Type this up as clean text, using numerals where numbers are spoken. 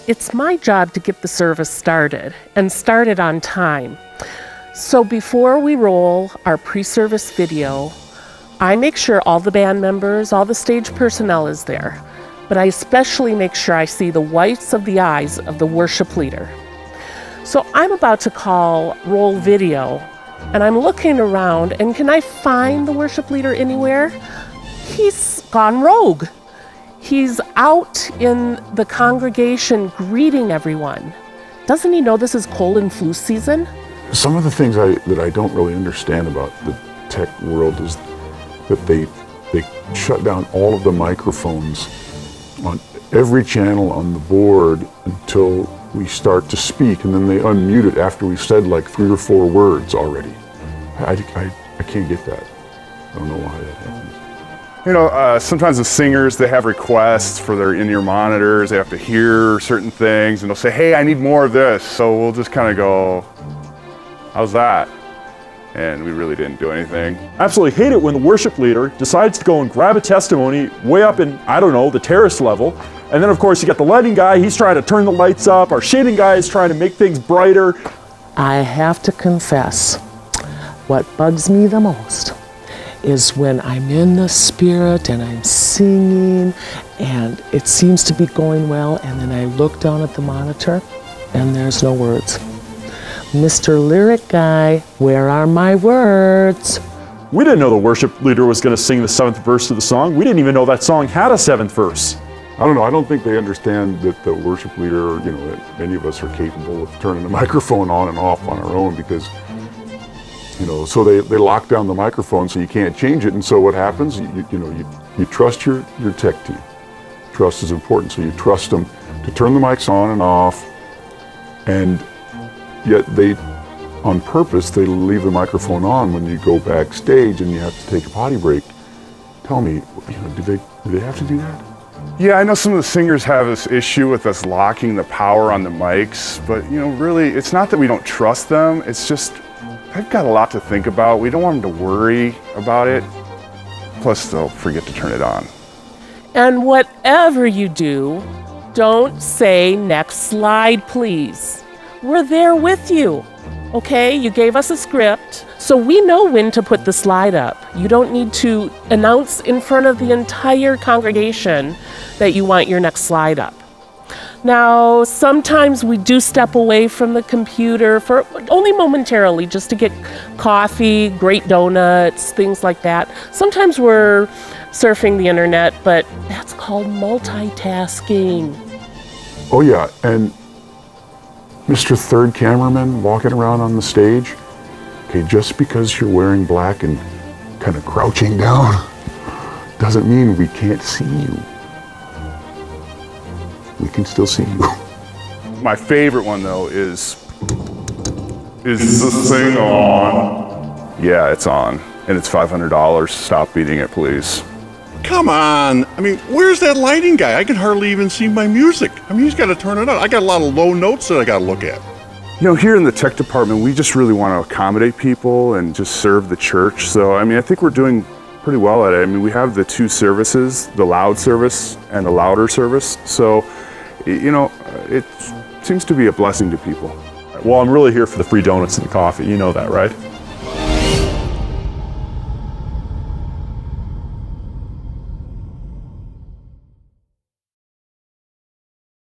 It's my job to get the service started and start it on time. So before we roll our pre-service video, I make sure all the band members, all the stage personnel is there, but I especially make sure I see the whites of the eyes of the worship leader. So I'm about to call roll video, and I'm looking around, and can I find the worship leader anywhere? He's gone rogue. He's out in the congregation greeting everyone. Doesn't he know this is cold and flu season? Some of the things that I don't really understand about the tech world is that they shut down all of the microphones on every channel on the board until we start to speak, and then they unmute it after we've said like 3 or 4 words already. I can't get that. I don't know why that happens. You know, sometimes the singers, they have requests for their in-ear monitors. They have to hear certain things, and they'll say, hey, I need more of this. So we'll just kind of go, how's that? And we really didn't do anything. Absolutely hate it when the worship leader decides to go and grab a testimony way up in, I don't know, the terrace level. And then of course you got the lighting guy, he's trying to turn the lights up. Our shading guy is trying to make things brighter. I have to confess, what bugs me the most is when I'm in the spirit and I'm singing and it seems to be going well, and then I look down at the monitor and there's no words. Mr. Lyric Guy, where are my words? We didn't know the worship leader was going to sing the 7th verse of the song. We didn't even know that song had a 7th verse. I don't know, I don't think they understand that the worship leader, you know, that any of us are capable of turning the microphone on and off on our own, because, you know, so they lock down the microphone so you can't change it. And so what happens, you trust your tech team. Trust is important, so you trust them to turn the mics on and off, and yet they, on purpose, they leave the microphone on when you go backstage and you have to take a potty break. Tell me, you know, do they have to do that? Yeah, I know some of the singers have this issue with us locking the power on the mics, but you know, really, it's not that we don't trust them, it's just, they've got a lot to think about. We don't want them to worry about it, plus they'll forget to turn it on. And whatever you do, don't say next slide, please. We're there with you, okay? You gave us a script, so we know when to put the slide up. You don't need to announce in front of the entire congregation that you want your next slide up. Now, sometimes we do step away from the computer for only momentarily, just to get coffee, great donuts, things like that. Sometimes we're surfing the internet, but that's called multitasking. Oh yeah, and Mr. Third Cameraman walking around on the stage, okay, just because you're wearing black and kind of crouching down doesn't mean we can't see you. We can still see you. My favorite one though is the thing on? Yeah, it's on, and it's $500. Stop beating it, please. Come on, I mean, where's that lighting guy? I can hardly even see my music. I mean, he's got to turn it on. I got a lot of low notes that I got to look at. You know, here in the tech department, we just really want to accommodate people and just serve the church. So, I mean, I think we're doing pretty well at it. I mean, we have the 2 services, the loud service and the louder service. So, you know, it seems to be a blessing to people. Well, I'm really here for the free donuts and the coffee. You know that, right?